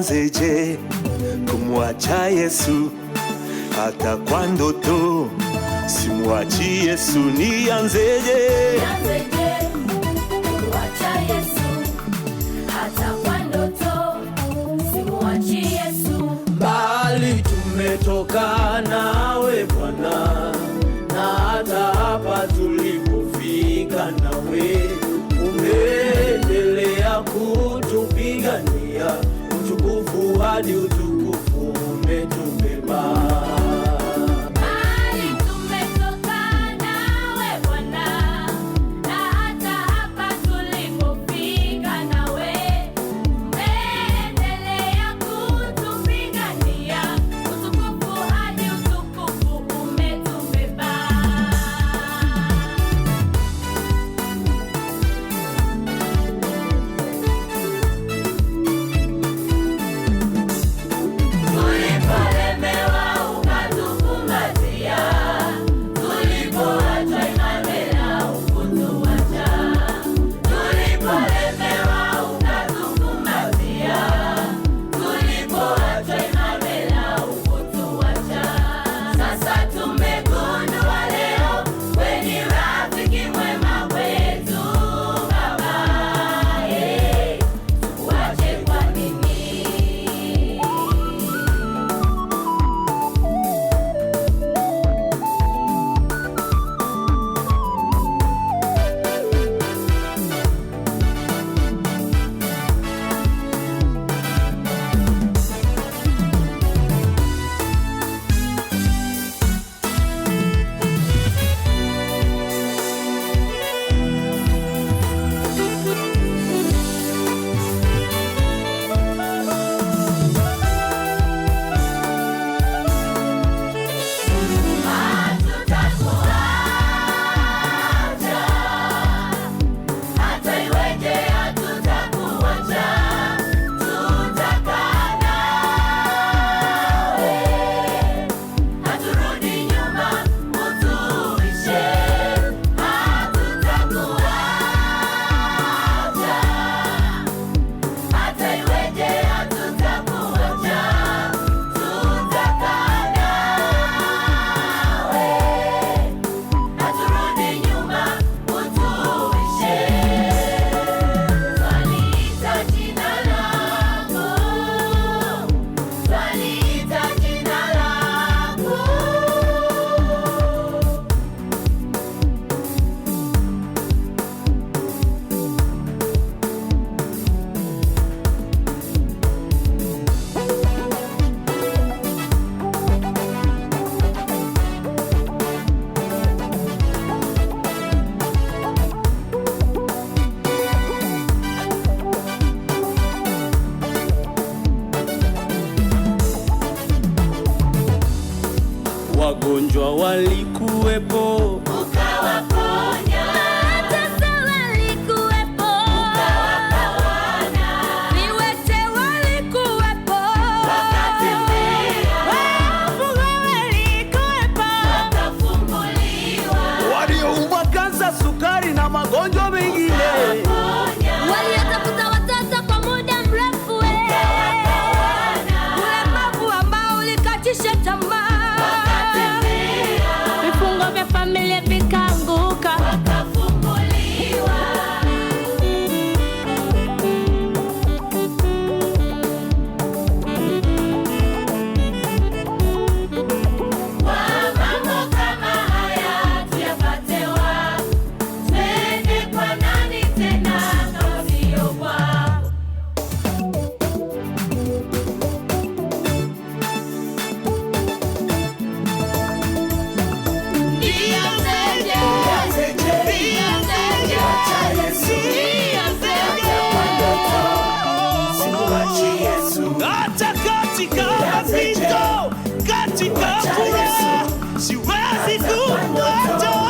nianzeje kumwacha Yesu? Hata kwa ndoto simwachi Yesu, nianzeje? Kumwacha Yesu, hata kwa ndoto simwachi Yesu. Mbali tumetoka nawe Bwana, na hata hapa tulipofika nawe umeendelea kutupigania, utukufu hadi utukufu umetubeba. Wagonjwa walikuwepo, ukawaponya. Tasa walikuwepo, ukawaponya. Viwete walikuwepo, wakatembea. Wafu walikuwepo, wakafunguliwa. walioumwa kansa, sukari na magonjwa mengine, waliotafuta watoto kwa muda mrefu, ulemavu ambao ulikatisha tamaa, vifungo vya familia vikaanguka, wakafunguliwa. Kwa mambo kama haya tuyapate wapi? Twende kwa nani tena kama sio kwako? Hata katika mapito, katika furaha, siwezi kumwacha.